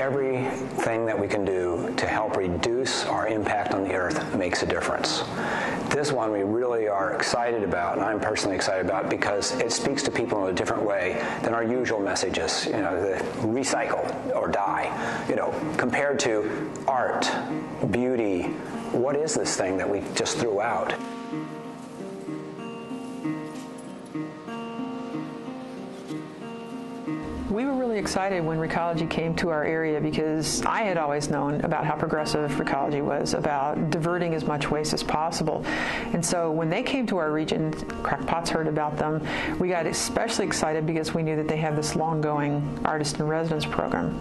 everything that we can do to help reduce our impact on the earth makes a difference. This one we really are excited about, and I'm personally excited about, because it speaks to people in a different way than our usual messages, the recycle or die, compared to art, beauty. What is this thing that we just threw out? We were really excited when Recology came to our area because I had always known about how progressive Recology was, about diverting as much waste as possible. And so when they came to our region, Crackpots heard about them, we got especially excited because we knew that they have this long-going artist-in-residence program.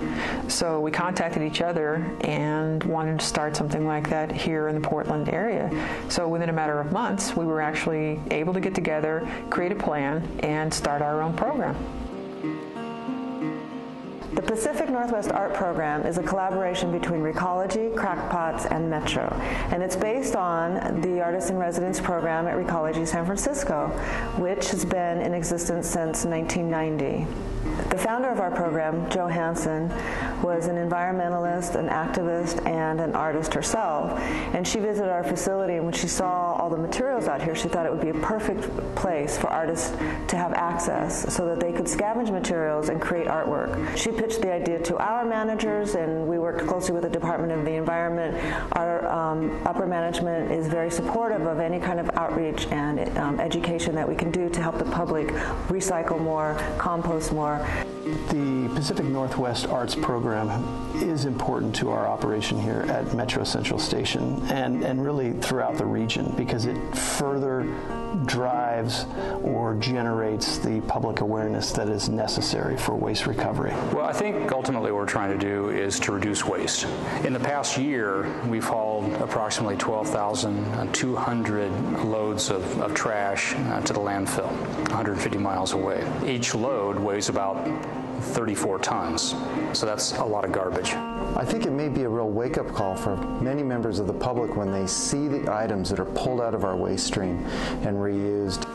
So we contacted each other and wanted to start something like that here in the Portland area. So within a matter of months, we were actually able to get together, create a plan, and start our own program. The Pacific Northwest Art Program is a collaboration between Recology, Crackpots, and Metro, and it's based on the Artist-in-Residence program at Recology San Francisco, which has been in existence since 1990. The founder of our program, Jo Hansen, was an environmentalist, an activist, and an artist herself, and she visited our facility, and when she saw all the materials out here, she thought it would be a perfect place for artists to have access so that they could scavenge materials and create artwork. She pitched the idea to our managers, and we worked closely with the Department of the Environment. Our upper management is very supportive of any kind of outreach and education that we can do to help the public recycle more, compost more. The Pacific Northwest Arts Program is important to our operation here at Metro Central Station and really throughout the region because it further drives or generates the public awareness that is necessary for waste recovery. Well, I think ultimately what we're trying to do is to reduce waste. In the past year, we've hauled approximately 12,200 loads of trash to the landfill, 150 miles away. Each load weighs about 34 tons, so that's a lot of garbage. I think it may be a real wake-up call for many members of the public when they see the items that are pulled out of our waste stream and reused.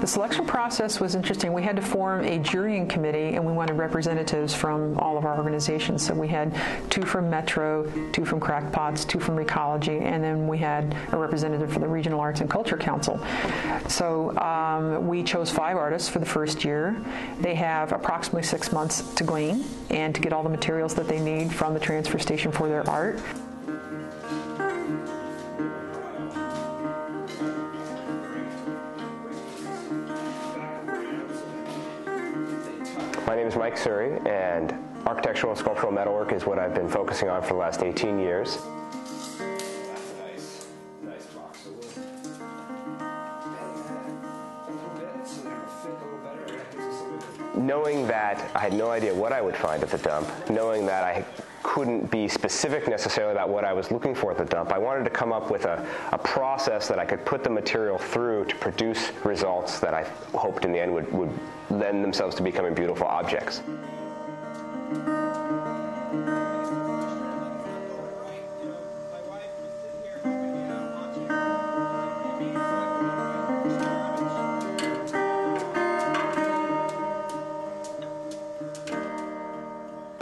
The selection process was interesting. We had to form a jurying committee, and we wanted representatives from all of our organizations. So we had 2 from Metro, 2 from Crackpots, 2 from Recology, and then we had a representative for the Regional Arts and Culture Council. So we chose 5 artists for the first year. They have approximately 6 months to glean and to get all the materials that they need from the transfer station for their art. My name is Mike Surrey, and architectural and sculptural metalwork is what I've been focusing on for the last 18 years. Nice box of wood. Knowing that I had no idea what I would find at the dump, knowing that I couldn't be specific necessarily about what I was looking for at the dump, I wanted to come up with a process that I could put the material through to produce results that I hoped in the end would lend themselves to becoming beautiful objects.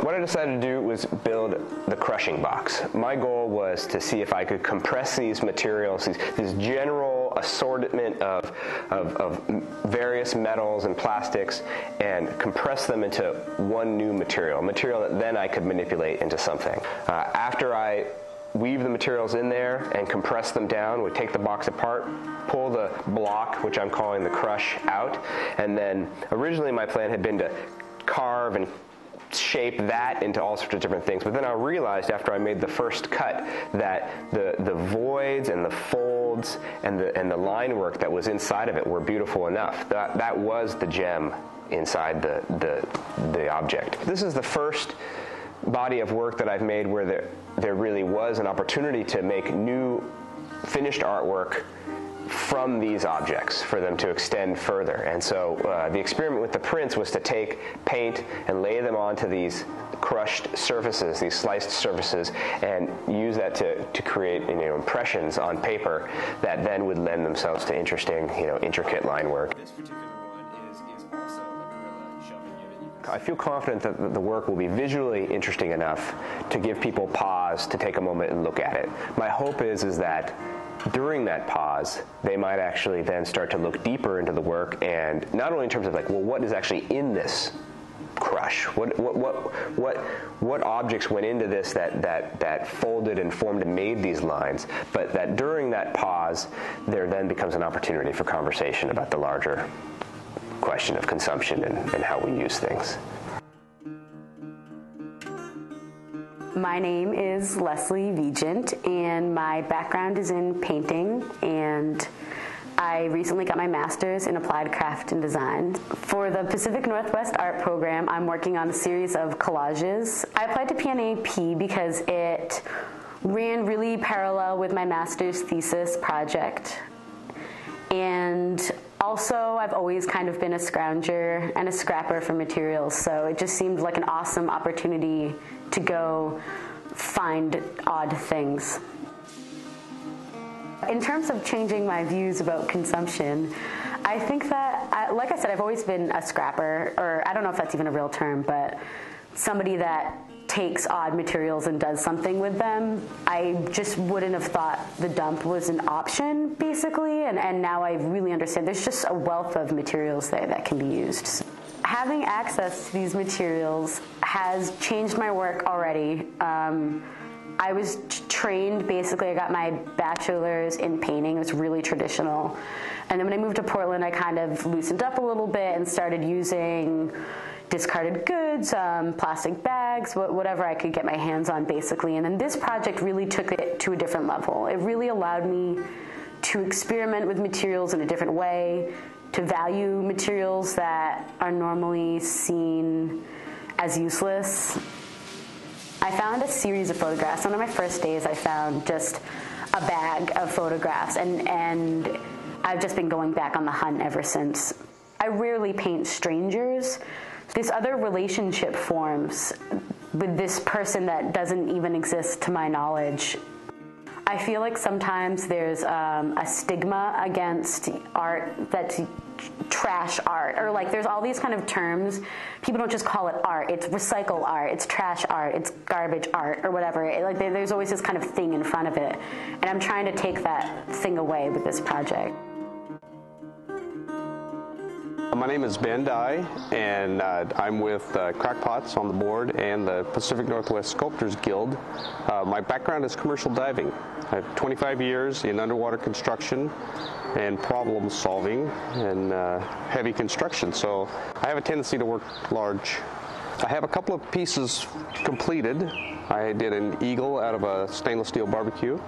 What I decided to do was build the crushing box. My goal was to see if I could compress these materials, this general assortment of various metals and plastics, and compress them into one new material, material that then I could manipulate into something. After I weave the materials in there and compress them down, we take the box apart, pull the block, which I'm calling the crush, out, and then originally my plan had been to carve and shape that into all sorts of different things. But then I realized after I made the first cut that the voids and the folds and the line work that was inside of it were beautiful enough. That was the gem inside the object. This is the first body of work that I've made where there really was an opportunity to make new finished artwork from these objects for them to extend further. And so the experiment with the prints was to take paint and lay them onto these crushed surfaces, these sliced surfaces, and use that to create impressions on paper that then would lend themselves to interesting, intricate line work. This particular one is also a gorilla shoving unit. I feel confident that the work will be visually interesting enough to give people pause to take a moment and look at it. My hope is that during that pause, they might actually then start to look deeper into the work, and not only in terms of like, well, what is actually in this crush? What objects went into this that folded and formed and made these lines? But that during that pause, there then becomes an opportunity for conversation about the larger question of consumption and how we use things. My name is Leslie Vigent, and my background is in painting, and I recently got my master's in applied craft and design. For the Pacific Northwest Art Program, I'm working on a series of collages. I applied to PNAP because it ran really parallel with my master's thesis project. And also, I've always kind of been a scrounger and a scrapper for materials, so it just seemed like an awesome opportunity to go find odd things. In terms of changing my views about consumption, I think that, like I said, I've always been a scrapper, or I don't know if that's even a real term, but somebody that takes odd materials and does something with them. I just wouldn't have thought the dump was an option, basically, and now I really understand there's just a wealth of materials there that can be used. Having access to these materials has changed my work already. I was trained, basically, I got my bachelor's in painting. It was really traditional. And then when I moved to Portland, I kind of loosened up a little bit and started using discarded goods, plastic bags, whatever I could get my hands on, basically. And then this project really took it to a different level. It really allowed me to experiment with materials in a different way, to value materials that are normally seen as useless. I found a series of photographs. One of my first days, I found just a bag of photographs, and I've just been going back on the hunt ever since. I rarely paint strangers. This other relationship forms with this person that doesn't even exist to my knowledge. I feel like sometimes there's a stigma against art that's trash art, or like there's all these kind of terms. People don't just call it art. It's recycle art, it's trash art, it's garbage art, or whatever. There's always this kind of thing in front of it. And I'm trying to take that thing away with this project. My name is Ben Dye, and I'm with Crackpots on the board and the Pacific Northwest Sculptors Guild. My background is commercial diving. I have 25 years in underwater construction and problem solving and heavy construction, so I have a tendency to work large. I have a couple of pieces completed. I did an eagle out of a stainless steel barbecue.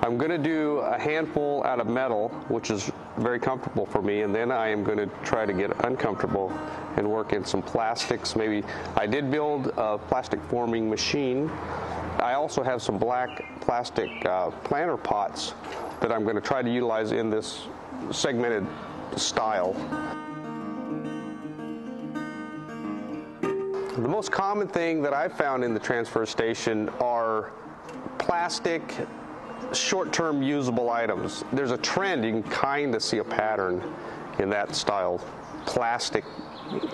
I'm going to do a handful out of metal, which is very comfortable for me, and then I am going to try to get uncomfortable and work in some plastics. Maybe I did build a plastic forming machine. I also have some black plastic planter pots that I'm going to try to utilize in this segmented style. The most common thing that I've found in the transfer station are plastic short-term usable items. There's a trend, you can kind of see a pattern in that style. Plastic,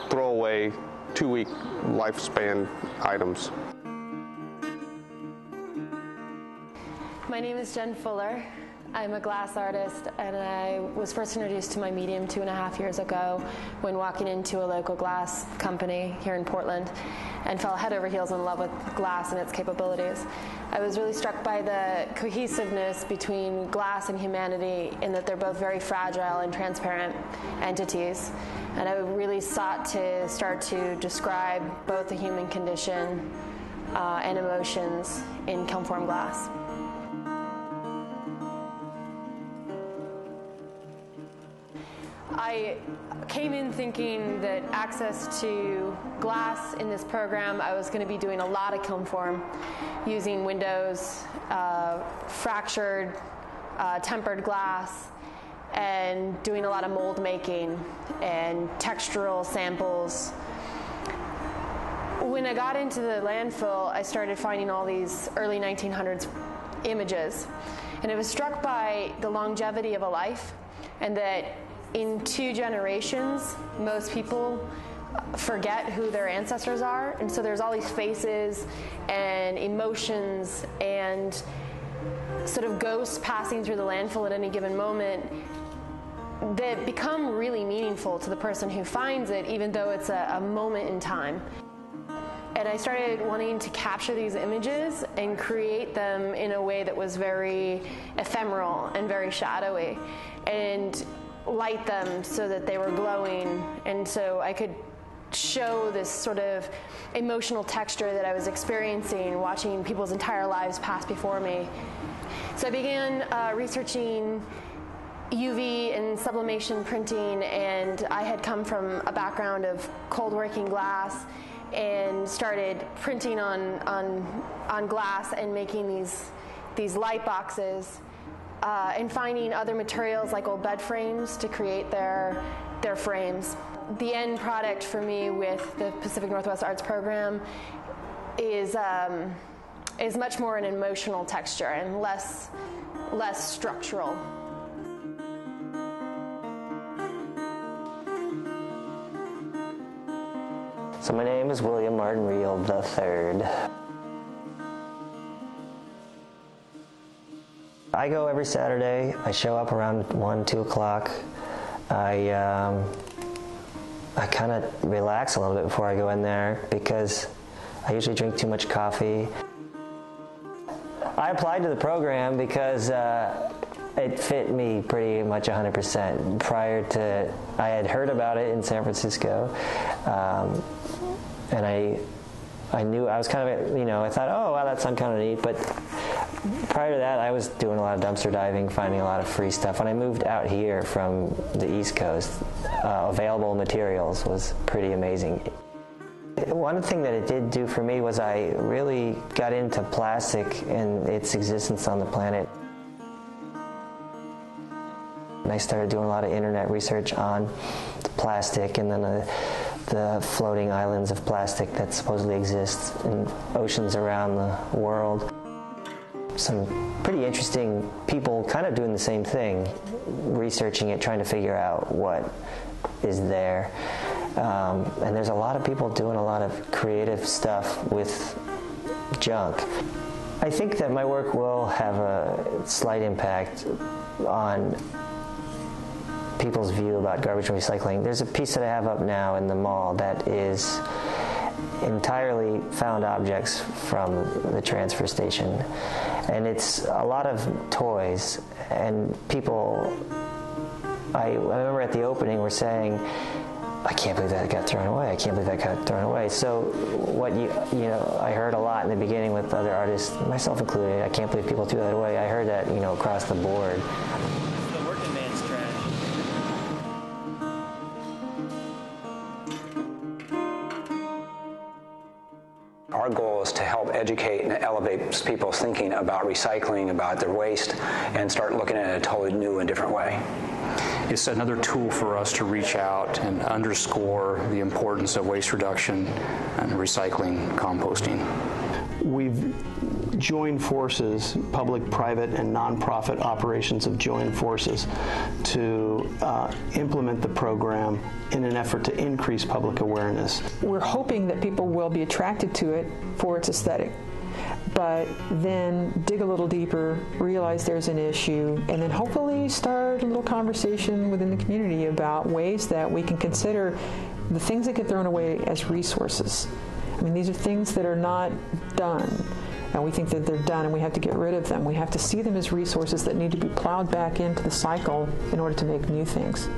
throwaway, 2-week lifespan items. My name is Jen Fuller. I'm a glass artist, and I was first introduced to my medium 2.5 years ago when walking into a local glass company here in Portland, and fell head over heels in love with glass and its capabilities. I was really struck by the cohesiveness between glass and humanity, in that they're both very fragile and transparent entities. And I really sought to start to describe both the human condition and emotions in kiln-form glass. I came in thinking that access to glass in this program, I was going to be doing a lot of kiln form, using windows, fractured, tempered glass, and doing a lot of mold making and textural samples. When I got into the landfill, I started finding all these early 1900s images, and I was struck by the longevity of a life, and that in 2 generations, most people forget who their ancestors are. And so there's all these faces and emotions and sort of ghosts passing through the landfill at any given moment that become really meaningful to the person who finds it, even though it's a moment in time. And I started wanting to capture these images and create them in a way that was very ephemeral and very shadowy, and light them so that they were glowing, and so I could show this sort of emotional texture that I was experiencing watching people's entire lives pass before me. So I began researching UV and sublimation printing, and I had come from a background of cold working glass and started printing on glass and making these light boxes, and finding other materials like old bed frames to create their frames. The end product for me with the Pacific Northwest Arts Program is much more an emotional texture and less structural. So my name is William Martin Reel III. I go every Saturday. I show up around 1, 2 o'clock. I kind of relax a little bit before I go in there because I usually drink too much coffee. I applied to the program because it fit me pretty much 100%. Prior to, I had heard about it in San Francisco, and I knew, I was kind of, I thought, oh, wow, that sounds kind of neat, but prior to that, I was doing a lot of dumpster diving, finding a lot of free stuff. When I moved out here from the East Coast, available materials was pretty amazing. One thing that it did do for me was I really got into plastic and its existence on the planet. And I started doing a lot of internet research on plastic and then the floating islands of plastic that supposedly exist in oceans around the world. Some pretty interesting people kind of doing the same thing, researching it, trying to figure out what is there. And there's a lot of people doing a lot of creative stuff with junk. I think that my work will have a slight impact on people's view about garbage and recycling. There's a piece that I have up now in the mall that is entirely found objects from the transfer station. And it's a lot of toys, and people, I remember at the opening were saying, I can't believe that got thrown away. I can't believe that got thrown away. So what I heard a lot in the beginning with other artists, myself included, I can't believe people threw that away. I heard that, across the board. The working man's trash. Our goal is to help educate and elevate people's thinking about recycling, about their waste, and start looking at it a totally new and different way. It's another tool for us to reach out and underscore the importance of waste reduction and recycling, composting. We've joined forces, public, private, and nonprofit operations have joined forces to implement the program in an effort to increase public awareness. We're hoping that people will be attracted to it for its aesthetic, but then dig a little deeper, realize there's an issue, and then hopefully start a little conversation within the community about ways that we can consider the things that get thrown away as resources. I mean, these are things that are not done, and we think that they're done and we have to get rid of them. We have to see them as resources that need to be plowed back into the cycle in order to make new things.